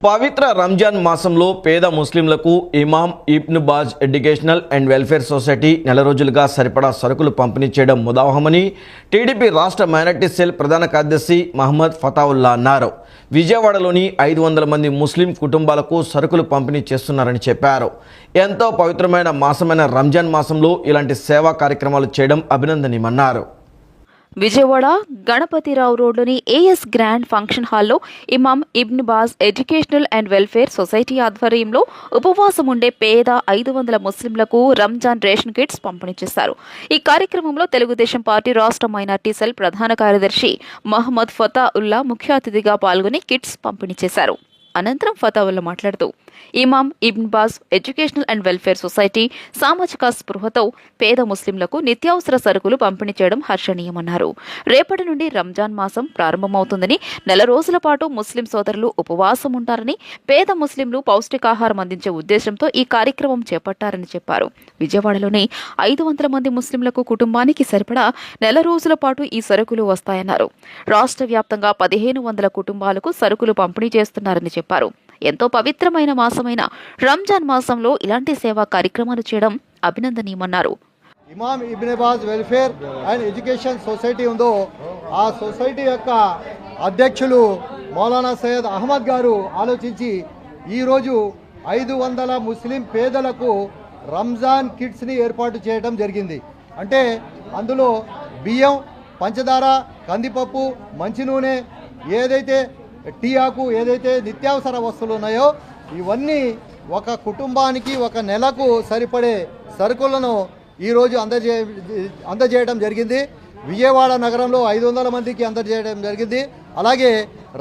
పవిత్ర రంజాన్ మాసంలో పేద ముస్లింలకు Imam Ibn Baz educational and welfare society నెల రోజులుగా సరిపడా సరుకులు పంపిణీ చేయడం ముదావహమని టీడీపీ రాష్ట్ర మైనార్టీ సెల్ ప్రధాన కార్యదర్శి మహమ్మద్ ఫతావుల్లా అన్నారు. విజయవాడలోని 500 మంది ముస్లిం కుటుంబాలకు సరుకులు పంపిణీ చేస్తున్నారని చెప్పారు. ఎంతో పవిత్రమైన మాసమైన రంజాన్ మాసంలో ఇలాంటి సేవా కార్యక్రమాలు చేయడం అభినందనీయమన్నారు. విజయవాడ గణపతిరావు రోడ్లోని ఏఎస్ గ్రాండ్ ఫంక్షన్ హాల్లో Imam Ibn Baz educational and welfare society ఆధ్వర్యంలో ఉపవాసం ఉండే పేద 500 ముస్లింలకు రంజాన్ రేషన్ కిట్స్ పంపిణీ చేశారు. ఈ కార్యక్రమంలో తెలుగుదేశం పార్టీ రాష్ట్ర మైనార్టీ సెల్ ప్రధాన కార్యదర్శి మహమ్మద్ ఫతావుల్లా ముఖ్య అతిథిగా పాల్గొని కిట్స్ పంపిణీ చేశారు. అనంతరం ఫతావుల్లా మాట్లాడుతూ Imam Ibn Baz educational and welfare society సామాజిక స్పృహతో పేద ముస్లింలకు నిత్యావసర సరుకులు పంపిణీ చేయడం హర్షణీయమన్నారు. రేపటి నుండి రంజాన్ మాసం ప్రారంభమవుతుందని, నెల రోజుల పాటు ముస్లిం సోదరులు ఉపవాసం ఉంటారని, పేద ముస్లింలు పౌష్టికాహారం అందించే ఉద్దేశంతో ఈ కార్యక్రమం చేపట్టారని చెప్పారు. విజయవాడలోని 500 మంది ముస్లింలకు కుటుంబానికి సరిపడా నెల రోజుల పాటు ఈ సరుకులు వస్తాయన్నారు. రాష్ట్ర వ్యాప్తంగా 1500 కుటుంబాలకు సరుకులు పంపిణీ చేస్తున్నారని చెప్పారు. ఎంతో పవిత్రమైన మాసమైన రంజాన్ మాసంలో ఇలాంటి సేవా కార్యక్రమాలు చేయడం అభినందనీయమన్నారు. Imam Ibn Baz welfare and education society ఉందో ఆ సొసైటీ యొక్క అధ్యక్షులు మౌలానా సయ్యద్ అహ్మద్ గారు ఆలోచించి ఈరోజు 500 ముస్లిం పేదలకు రంజాన్ కిట్స్ని ఏర్పాటు చేయడం జరిగింది. అంటే అందులో బియ్యం, పంచదార, కందిపప్పు, మంచి నూనె, ఏదైతే టీ ఆకు, ఏదైతే నిత్యావసర వస్తువులు ఉన్నాయో ఇవన్నీ ఒక కుటుంబానికి ఒక నెలకు సరిపడే సరుకులను ఈరోజు అందజేయడం జరిగింది. విజయవాడ నగరంలో 500 మందికి అందజేయడం జరిగింది. అలాగే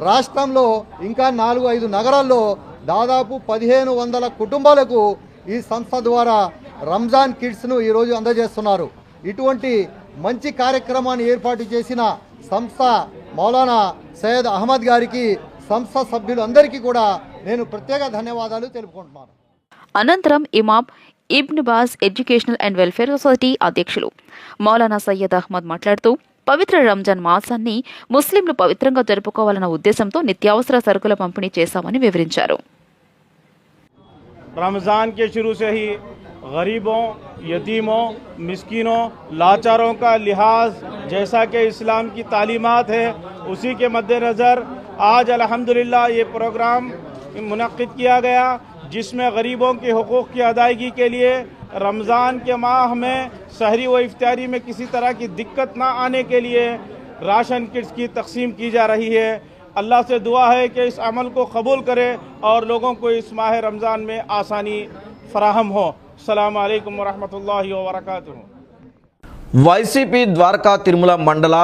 రాష్ట్రంలో ఇంకా 4-5 నగరాల్లో దాదాపు 1500 కుటుంబాలకు ఈ సంస్థ ద్వారా రంజాన్ కిట్స్ను ఈరోజు అందజేస్తున్నారు. ఇటువంటి మంచి కార్యక్రమాన్ని ఏర్పాటు చేసిన సంస్థ మౌలానా సయ్యద్ అహ్మద్ గారికి, సంస్థ సభ్యులందరికీ కూడా నేను ప్రత్యేక ధన్యవాదాలు తెలుపుకుంటున్నాను. అనంతరం Imam Ibn Baz educational and welfare society అధ్యక్షులు మౌలానా సయ్యద్ అహ్మద్ మాట్లాడుతూ పవిత్ర రంజాన్ మాసాన్ని ముస్లింలు పవిత్రంగా జరుపుకోవాలన్న ఉద్దేశంతో నిత్యావసర సరుకుల పంపిణీ చేశామని వివరించారు. रमज़ान के शुरू से ही गरीबों, यतीमों, मिस्कीनों, लाचारों का लिहाज जैसा कि इस्लाम की तालीमात है उसी के मद्देनज़र आज अल्हम्दुलिल्लाह ये प्रोग्राम मुनक़्क़िद किया गया, जिसमें गरीबों के हुकूक़ की अदायगी के लिए रमज़ान के माह में सहरी व इफ्तारी में किसी तरह की दिक्कत ना आने के लिए राशन किट्स की तक़सीम की जा रही है। अल्लाह से दुआ है कि इस अमल को कबूल करे और लोगों को इस माह रमज़ान में आसानी फराहम हो। अस्सलामु अलैकुम व रहमतुल्लाहि व बरकातुहू। వైసీపీ ద్వారకా తిరుమల మండల